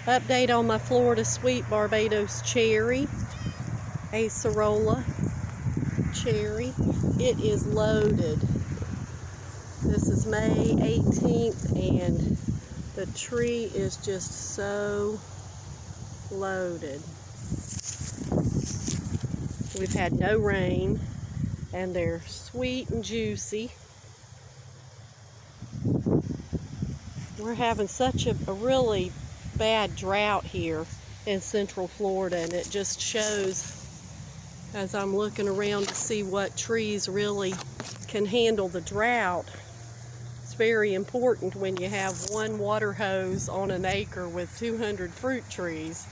Update on my Florida Sweet Barbados cherry, Acerola cherry. It is loaded. This is May 18th and the tree is just so loaded. We've had no rain and they're sweet and juicy. We're having such a really bad drought here in Central Florida, and it just shows as I'm looking around to see what trees really can handle the drought. It's very important when you have one water hose on an acre with 200 fruit trees.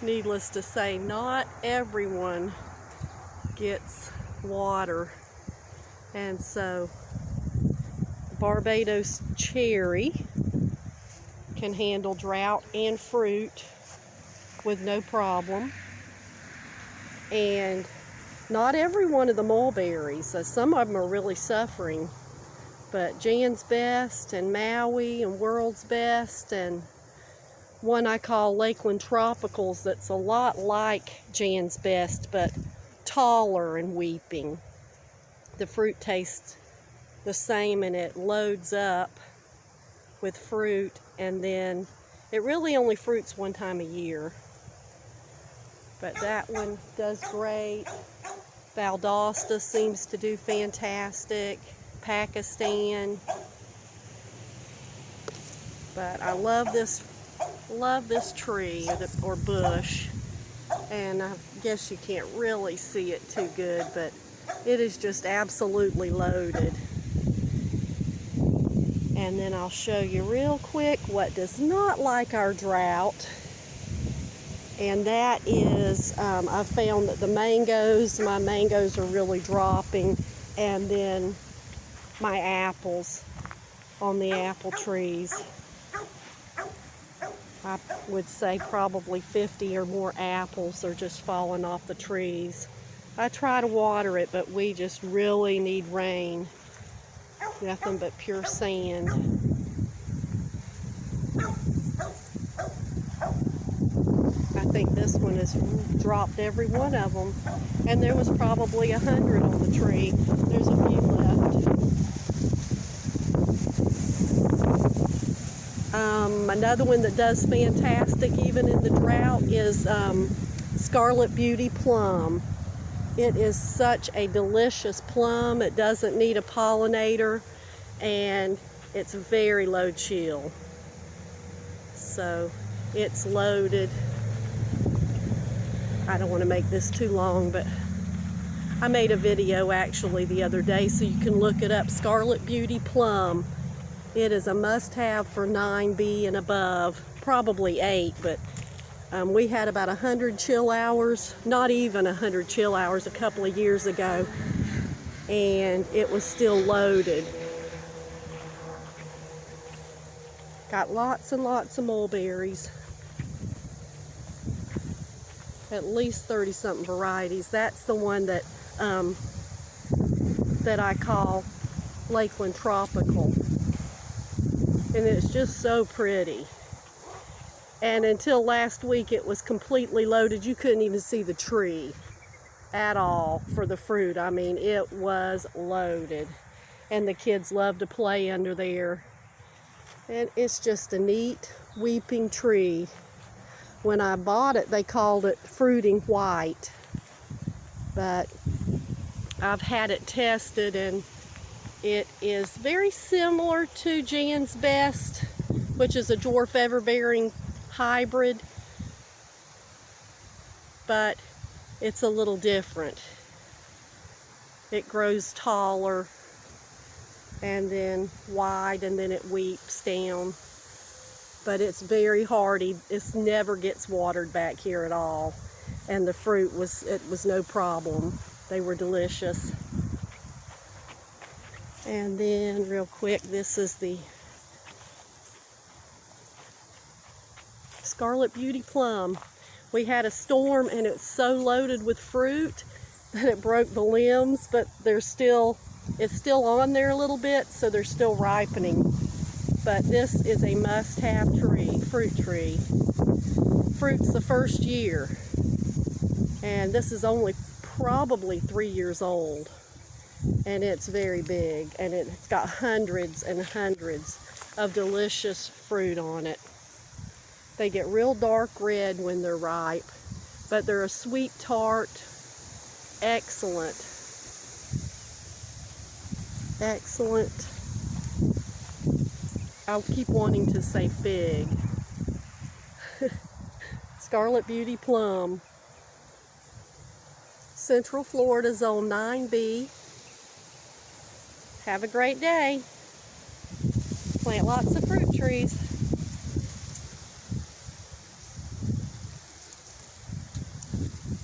Needless to say, not everyone gets water, and so Barbados cherry can handle drought and fruit with no problem. And not every one of the mulberries, some of them are really suffering, but Jan's Best and Maui and World's Best and one I call Lakeland Tropicals that's a lot like Jan's Best but taller and weeping. The fruit tastes the same and it loads up with fruit, and then it really only fruits one time a year. But that one does great. Valdosta seems to do fantastic. Pakistan. But I love this tree or bush, and I guess you can't really see it too good, but it is just absolutely loaded. And then I'll show you real quick what does not like our drought. And that is, I've found that my mangoes are really dropping, and then my apples on the apple trees. I would say probably 50 or more apples are just falling off the trees. I try to water it, but we just really need rain. Nothing but pure sand. I think this one has dropped every one of them. And there was probably 100 on the tree. There's a few left. Another one that does fantastic even in the drought is Scarlet Beauty Plum. It is such a delicious plum. It doesn't need a pollinator, and it's very low chill. So it's loaded. I don't want to make this too long, but I made a video actually the other day, so you can look it up. Scarlet Beauty Plum. It is a must-have for 9B and above, probably 8, but we had about 100 chill hours, not even 100 chill hours a couple of years ago, and it was still loaded. Got lots and lots of mulberries. At least 30-something varieties. That's the one that that I call Lakeland Tropical. And it's just so pretty. And until last week it was completely loaded. You couldn't even see the tree at all for the fruit. I mean, it was loaded. And the kids love to play under there. And it's just a neat weeping tree. When I bought it, they called it fruiting white. But I've had it tested and it is very similar to Jan's Best, which is a dwarf everbearing hybrid, but it's a little different. It grows taller and then wide, and then it weeps down. But it's very hardy. It never gets watered back here at all. And the fruit was no problem. They were delicious. And then real quick, this is the Scarlet Beauty Plum. We had a storm and it's so loaded with fruit that it broke the limbs, but it's still on there a little bit, so they're still ripening. but this is a must-have tree, fruit tree. Fruits the first year, and this is only probably 3 years old, and it's very big, and it's got hundreds and hundreds of delicious fruit on it. They get real dark red when they're ripe, but they're a sweet tart. Excellent. Excellent. I'll keep wanting to say fig. Scarlet Beauty Plum. Central Florida, Zone 9B. Have a great day. Plant lots of fruit trees.